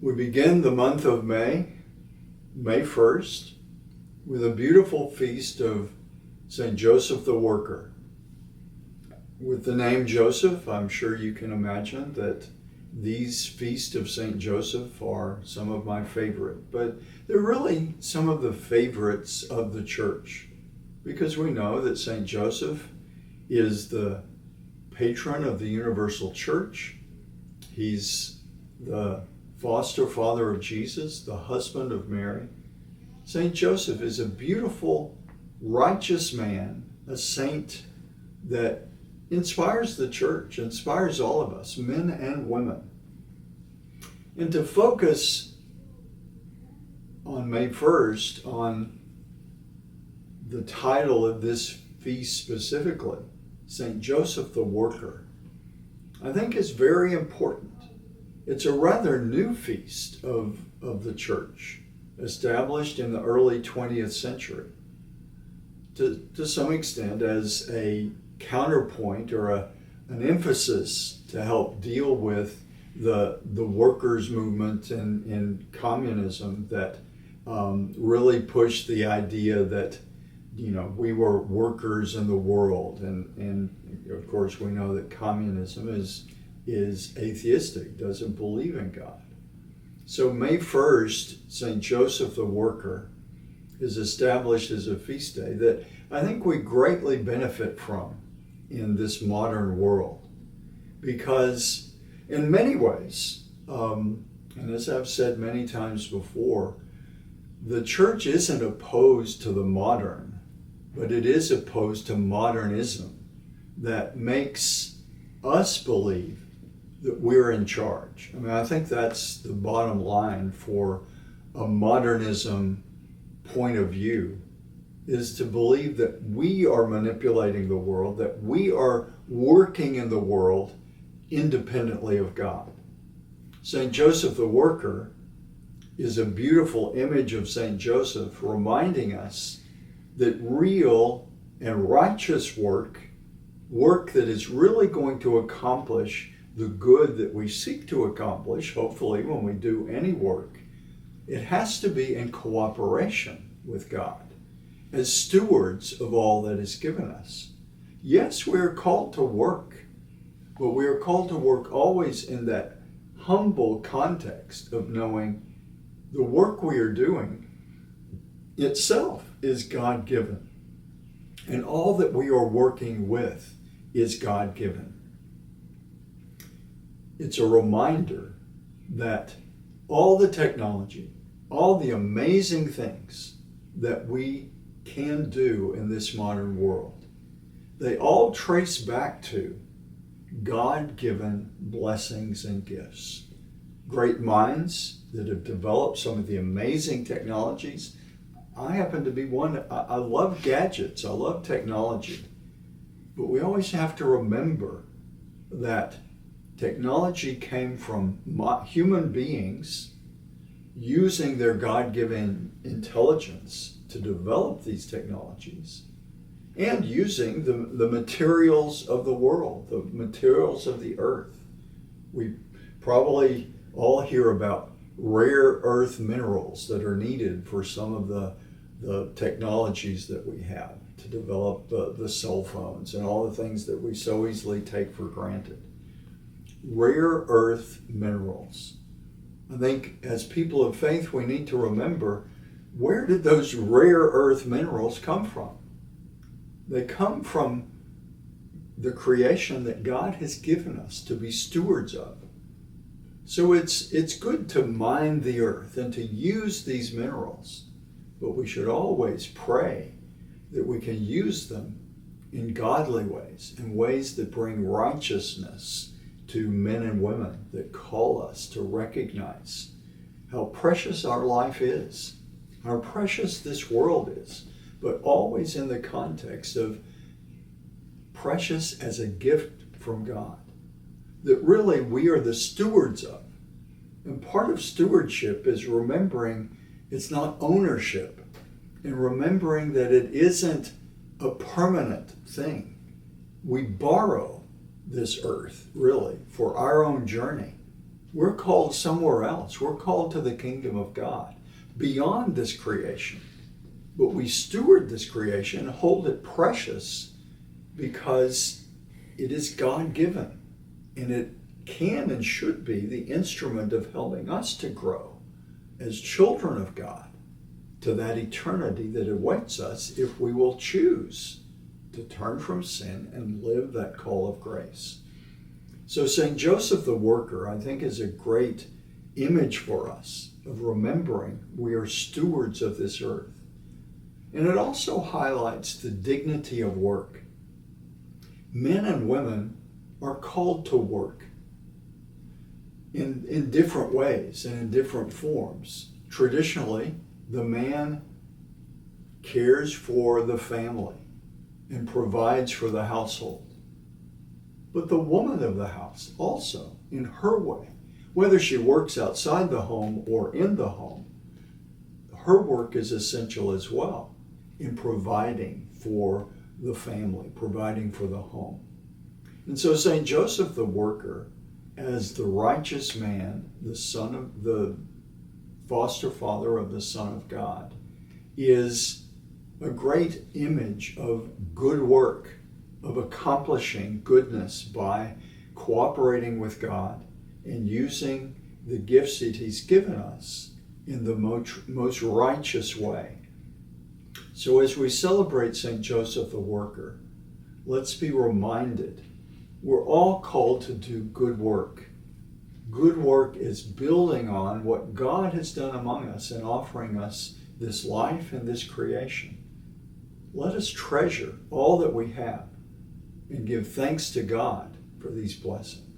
We begin the month of May, May 1st, with a beautiful feast of St. Joseph the Worker. With the name Joseph, I'm sure you can imagine that these feasts of St. Joseph are some of my favorite, but they're really some of the favorites of the church, because we know that St. Joseph is the patron of the universal church. He's the foster father of Jesus, the husband of Mary. St. Joseph is a beautiful, righteous man, a saint that inspires the church, inspires all of us, men and women. And to focus on May 1st, on the title of this feast specifically, St. Joseph the Worker, I think is very important. It's a rather new feast of the church, established in the early 20th century, to some extent as a counterpoint or an emphasis to help deal with the workers' movement in communism that really pushed the idea that we were workers in the world, and of course we know that communism is atheistic, doesn't believe in God. So May 1st, St. Joseph the Worker is established as a feast day that I think we greatly benefit from in this modern world, because in many ways, and as I've said many times before, the church isn't opposed to the modern, but it is opposed to modernism that makes us believe that we're in charge. I mean, I think that's the bottom line for a modernism point of view, is to believe that we are manipulating the world, that we are working in the world independently of God. St. Joseph the Worker is a beautiful image of St. Joseph, reminding us that real and righteous work that is really going to accomplish the good that we seek to accomplish, hopefully when we do any work, it has to be in cooperation with God, as stewards of all that is given us. Yes, we are called to work, but we are called to work always in that humble context of knowing the work we are doing itself is God-given, and all that we are working with is God-given. It's a reminder that all the technology, all the amazing things that we can do in this modern world, they all trace back to God-given blessings and gifts. Great minds that have developed some of the amazing technologies. I happen to be one. I love gadgets. I love technology. But we always have to remember that technology came from human beings using their God-given intelligence to develop these technologies, and using the materials of the world, the materials of the earth. We probably all hear about rare earth minerals that are needed for some of the technologies that we have to develop the cell phones and all the things that we so easily take for granted. Rare earth minerals. I think as people of faith, we need to remember, where did those rare earth minerals come from? They come from the creation that God has given us to be stewards of. So it's good to mine the earth and to use these minerals, but we should always pray that we can use them in godly ways, in ways that bring righteousness to men and women, that call us to recognize how precious our life is, how precious this world is, but always in the context of precious as a gift from God, that really we are the stewards of. And part of stewardship is remembering it's not ownership, and remembering that it isn't a permanent thing. We borrow this earth, really, for our own journey. We're called somewhere else. We're called to the kingdom of God, beyond this creation. But we steward this creation, hold it precious, because it is God-given. And it can and should be the instrument of helping us to grow as children of God to that eternity that awaits us if we will choose to turn from sin and live that call of grace. So St. Joseph the Worker, I think, is a great image for us of remembering we are stewards of this earth. And it also highlights the dignity of work. Men and women are called to work in different ways and in different forms. Traditionally, the man cares for the family and provides for the household. But the woman of the house also, in her way, whether she works outside the home or in the home, her work is essential as well in providing for the family, providing for the home. And so St. Joseph the Worker, as the righteous man, the son of the foster father of the Son of God, is a great image of good work, of accomplishing goodness by cooperating with God and using the gifts that he's given us in the most righteous way. So as we celebrate St. Joseph the Worker, let's be reminded we're all called to do good work. Good work is building on what God has done among us and offering us this life and this creation. Let us treasure all that we have and give thanks to God for these blessings.